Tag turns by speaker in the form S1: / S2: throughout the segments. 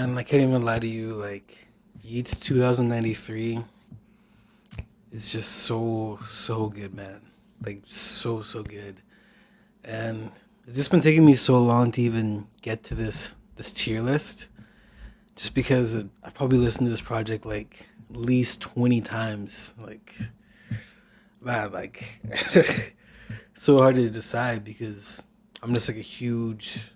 S1: And I can't even lie to you, like Yeat's 2093 is just so good, man. Like so good. And it's just been taking me so long to even get to this tier list, just because I've probably listened to this project like at least 20 times. Like man, like so hard to decide because I'm just like a huge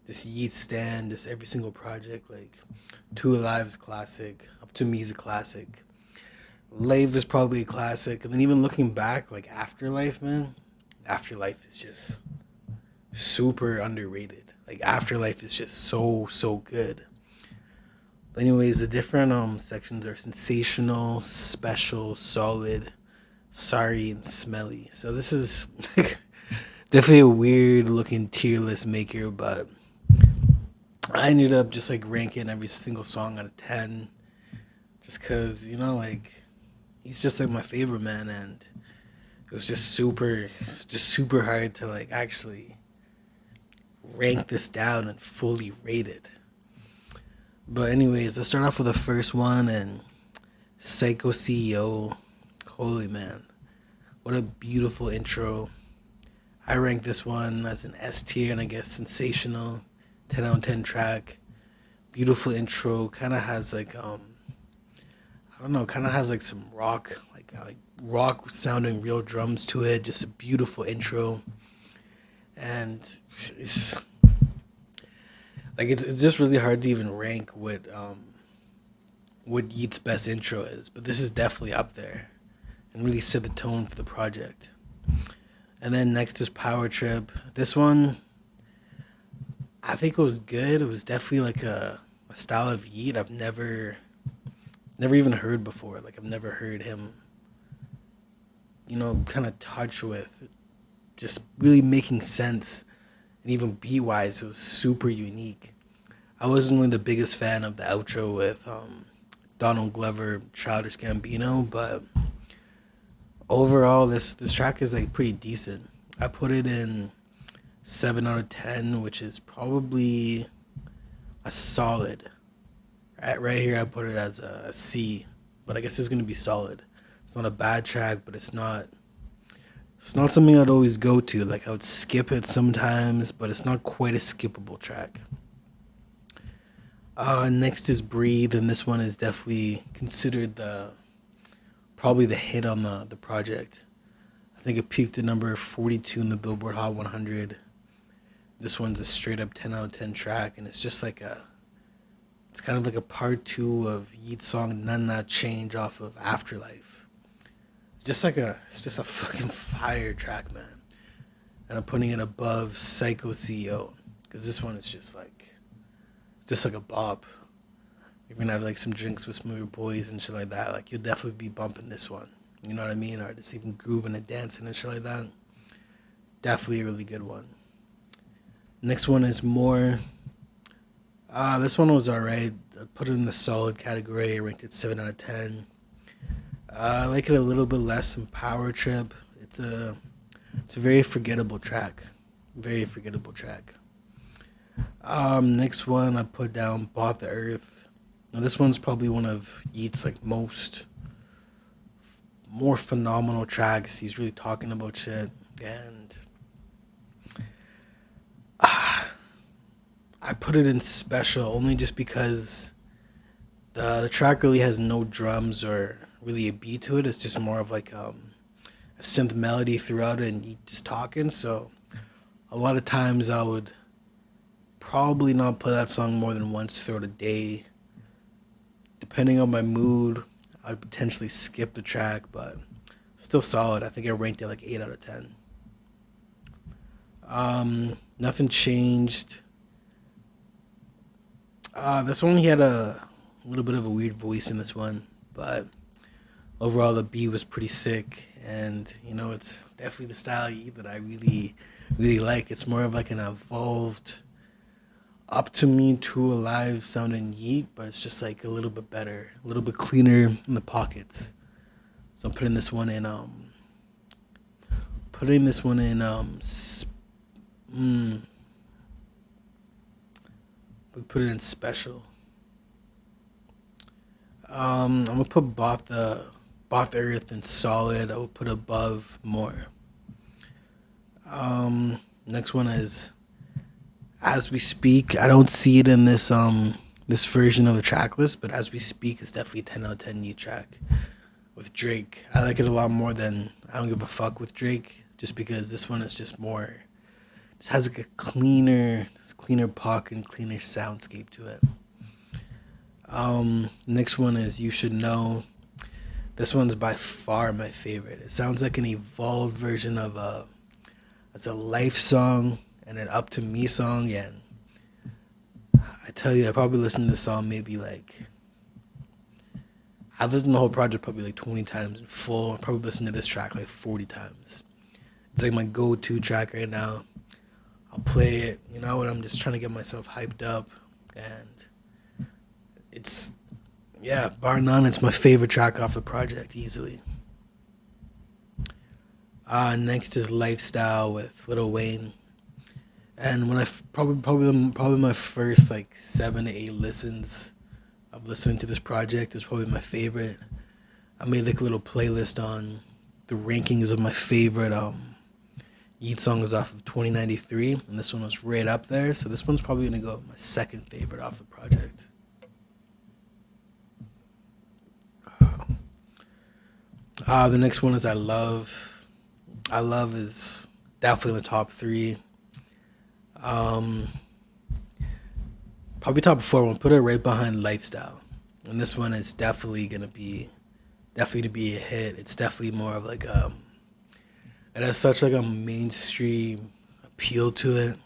S1: just Yeat stan, just every single project. Like Two Alive's classic, Up to Me's a classic. Life is probably a classic. And then even looking back, like Afterlife, man, Afterlife is just super underrated. Like Afterlife is just so good. But anyways, the different sections are sensational, special, solid, sorry, and smelly. So this is definitely a weird looking tier list maker, but I ended up just like ranking every single song out of 10 just because, like he's just like my favorite man, and it was just super hard to like actually rank this down and fully rate it. But anyways, let's start off with the first one, and Psycho CEO. Holy man, what a beautiful intro. I rank this one as an S tier, and I guess sensational, 10 out of 10 track. Beautiful intro, kind of has like I don't know, kind of has like some rock, like rock sounding real drums to it. Just a beautiful intro, and it's it's just really hard to even rank what Yeat's best intro is, but this is definitely up there, and really set the tone for the project. And then next is Power Trip. This one, I think it was good. It was definitely like a style of Yeat I've never even heard before. Like I've never heard him, kind of touch with, just really making sense, and even beat wise, it was super unique. I wasn't really the biggest fan of the outro with Donald Glover, Childish Gambino, but overall, this track is like pretty decent. I put it in 7 out of 10, which is probably a solid. Right here, I put it as a C, but I guess it's gonna be solid. It's not a bad track, but it's not. It's not something I'd always go to. Like I would skip it sometimes, but it's not quite a skippable track. Next is Breathe, and this one is definitely considered the probably the hit on the project. I think it peaked at number 42 in the Billboard Hot 100. This one's a straight up 10 out of 10 track, and it's just like it's kind of like a part two of Yeat's song None Not Change off of Afterlife. It's just a fucking fire track, man. And I'm putting it above Psycho CEO, because this one is just like a bop. You're gonna have like some drinks with some of your boys and shit like that. Like you'll definitely be bumping this one. You know what I mean? Or just even grooving and dancing and shit like that. Definitely a really good one. Next one is More. This one was alright. I put it in the solid category. I ranked it 7 out of 10. I like it a little bit less than Power Trip. It's a very forgettable track. Very forgettable track. Next one I put down Bought the Earth. Now this one's probably one of Yeat's like more phenomenal tracks. He's really talking about shit, and I put it in special only just because the track really has no drums or really a beat to it. It's just more of like a synth melody throughout it, and Yeat just talking. So a lot of times I would probably not play that song more than once throughout a day. Depending on my mood, I'd potentially skip the track, but still solid. I think I ranked it like 8 out of 10. Nothing changed. This one he had a little bit of a weird voice in this one, but overall the beat was pretty sick, and it's definitely the style that I really like. It's more of like an evolved Up to Me, Too Alive sounding Yeat, but it's just like a little bit better, a little bit cleaner in the pockets. So I'm putting this one in we put it in special. I'm gonna put Both Earth and Solid. I will put above More. Next one is As We Speak. I don't see it in this version of the track list, but As We Speak is definitely a 10 out of 10 Yeat track with Drake. I like it a lot more than I Don't Give a Fuck with Drake, just because this one is just more. Just has like a cleaner pocket and cleaner soundscape to it. Next one is You Should Know. This one's by far my favorite. It sounds like an evolved version of it's a life song and an up to me song. Yeah, and I tell you, I probably listened to this song maybe like I've listened to the whole project probably like 20 times in full. I probably listened to this track like 40 times. It's like my go-to track right now. I'll play it, you know, when I'm just trying to get myself hyped up, and it's yeah, bar none, it's my favorite track off the project easily. Next is Lifestyle with Lil Wayne, and when probably my first like 7 to 8 listens of listening to this project is probably my favorite. I made like a little playlist on the rankings of my favorite Yeat songs off of 2093, and this one was right up there. So this one's probably gonna go my second favorite off the project. The next one is I Love. I Love is definitely in the top three. Um, Probably top four. We'll put it right behind Lifestyle, and this one is definitely gonna be to be a hit. It's definitely more of like it has such like a mainstream appeal to it.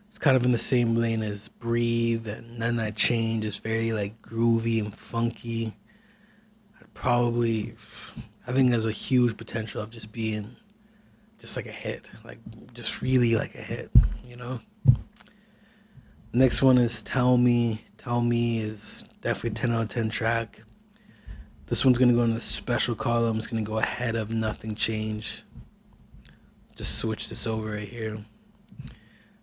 S1: It's kind of in the same lane as Breathe and None That Change. It's very like groovy and funky. Probably, I think there's a huge potential of just being just like a hit, like just really like a hit, you know. Next one is Tell Me. Tell Me is definitely a 10 out of 10 track. This one's gonna go in the special column. It's gonna go ahead of Nothing Changed. Just switch this over right here.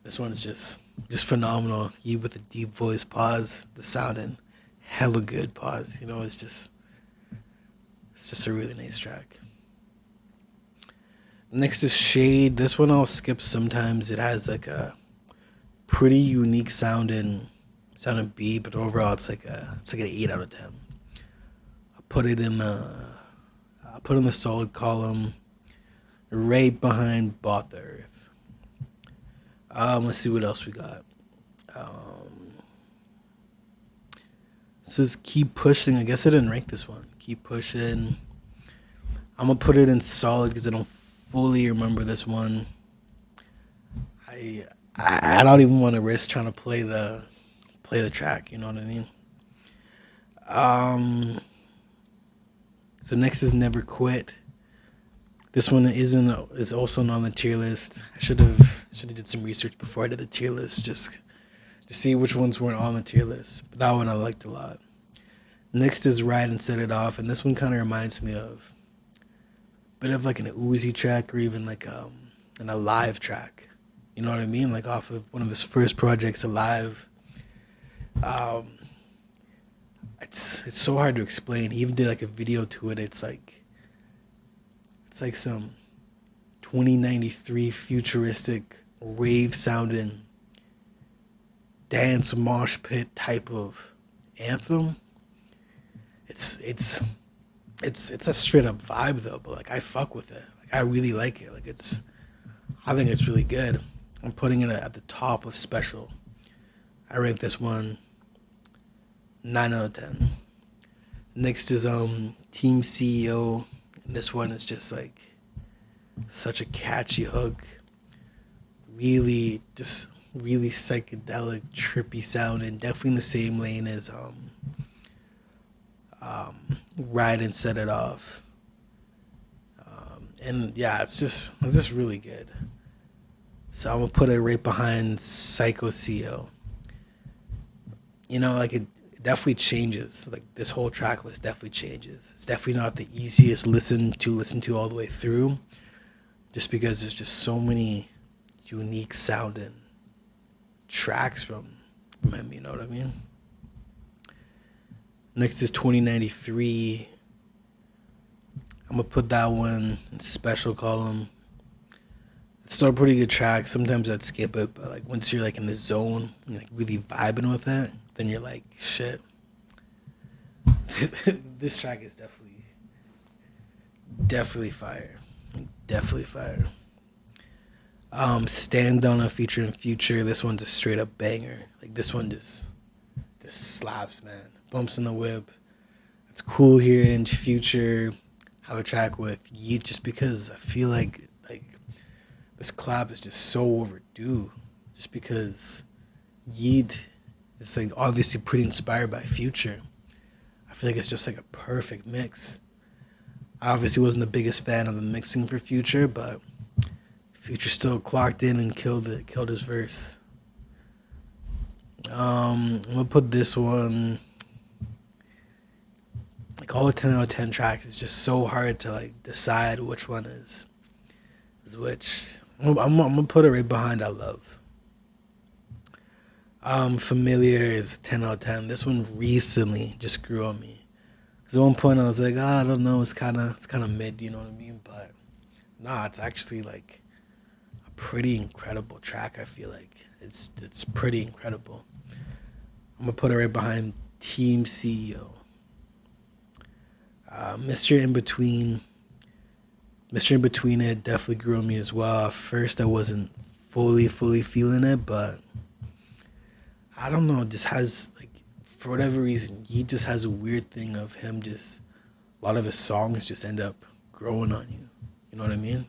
S1: This one is just phenomenal. He with the deep voice pause, the sounding hella good pause. You know, it's just a really nice track. Next is Shade. This one I'll skip sometimes. It has like a pretty unique sounding beat, but overall it's like an 8 out of 10. I put it in the solid column, right behind Bought the Earth. Let's see what else we got. This is Keep Pushing. I guess I didn't rank this one. Keep Pushing. I'm gonna put it in solid because I don't fully remember this one. I don't even want to risk trying to play the track. You know what I mean? So next is Never Quit. This one is also not on the tier list. I should have did some research before I did the tier list just to see which ones weren't on the tier list. But that one I liked a lot. Next is Ride and Set It Off, and this one kind of reminds me of a bit of like an Uzi track or even like an Alive track. You know what I mean? Like off of one of his first projects, Alive. It's so hard to explain. He even did like a video to it. It's like some 2093 futuristic rave sounding dance mosh pit type of anthem. It's a straight up vibe though, but like I fuck with it. Like I really like it. Like I think it's really good. I'm putting it at the top of special. I rank this one 9 out of 10. Next is Team CEO. And this one is just like such a catchy hook. Really psychedelic, trippy sound, and definitely in the same lane as Ride and Set It Off. And yeah, it's just really good. So I'm gonna put it right behind Psycho CEO. You know, like it definitely changes. Like this whole track list definitely changes. It's definitely not the easiest listen to all the way through, just because there's just so many unique sounding tracks from him. You know what I mean? Next is 2093. I'm gonna put that one in special column. It's still a pretty good track. Sometimes I'd skip it, but like once you're like in the zone, and like really vibing with it, then you're like, shit. This track is definitely fire. Definitely fire. Stand on a featuring Future. This one's a straight up banger. Like this one just slaps, man. Bumps in the whip. It's cool here in Future. Have a track with Yeat just because I feel like this collab is just so overdue. Just because Yeat is like obviously pretty inspired by Future. I feel like it's just like a perfect mix. I obviously wasn't the biggest fan of the mixing for Future, but Future still clocked in and killed his verse. I'm gonna put this one, like all the 10 out of 10 tracks, it's just so hard to like decide which one is which. I'm gonna put it right behind I Love. Familiar is 10 out of 10. This one recently just grew on me. Cause at one point I was like, I don't know, it's kind of mid, you know what I mean? But nah, it's actually like a pretty incredible track. I feel like it's pretty incredible. I'm gonna put it right behind Team CEO. Mr. In Between It definitely grew on me as well. At first, I wasn't fully feeling it, but I don't know. It just has like, for whatever reason, he just has a weird thing of him. Just a lot of his songs just end up growing on you. You know what I mean?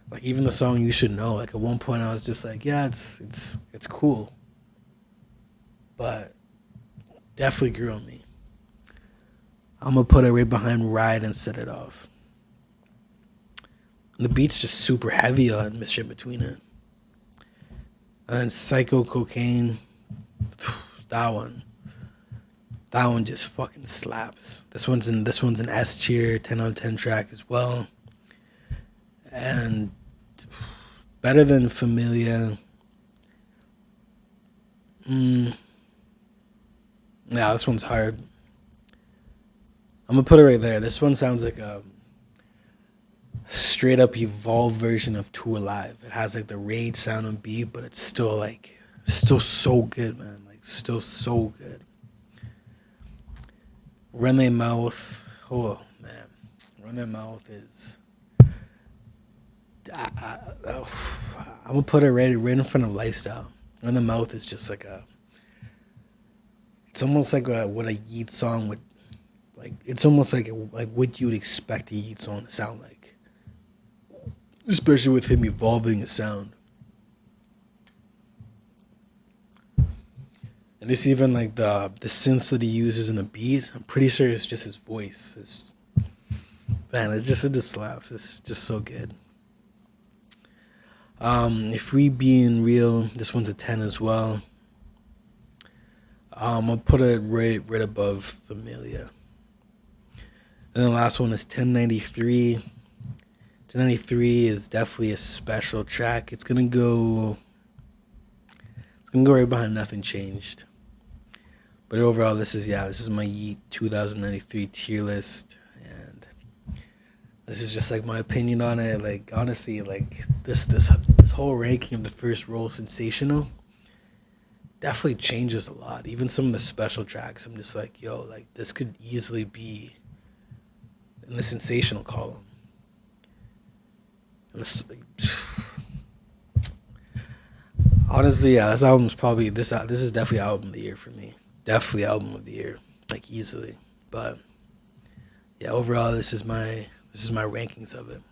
S1: Like even the song You Should Know. Like at one point, I was just like, yeah, it's cool, but definitely grew on me. I'm gonna put it right behind Ride and Set It Off. And the beat's just super heavy on Mr. In Between It. And then Psycho Cocaine, that one just fucking slaps. This one's an S tier, 10 out of 10 track as well. And better than Familia. Yeah, this one's hard. I'm gonna put it right there. This one sounds like a straight up evolved version of Two Alive. It has like the rage sound and beat, but it's still so good, man. Like still so good. Run Their Mouth. Oh man, Run Their Mouth is. I'm gonna put it right in front of Lifestyle. Run Their Mouth is just like a. It's almost like what a Yeat song would. Like it's almost like what you would expect a Yeat song to sound like, especially with him evolving his sound. And it's even like the synths that he uses in the beat. I'm pretty sure it's just his voice. It just slaps. It's just so good. If We Being Real, this one's a 10 as well. I'll put it right above Familia. And the last one is 1093. 1093 is definitely a special track. It's gonna go right behind Nothing Changed. But overall, this is my Yeat 2093 tier list, and this is just like my opinion on it. Like honestly, like this whole ranking of the first roll, Sensational, definitely changes a lot. Even some of the special tracks, I'm just like, yo, like this could easily be in the Sensational column. And this, honestly, yeah, this album's probably this is definitely album of the year for me. Definitely album of the year, like easily. But yeah, overall, this is my rankings of it.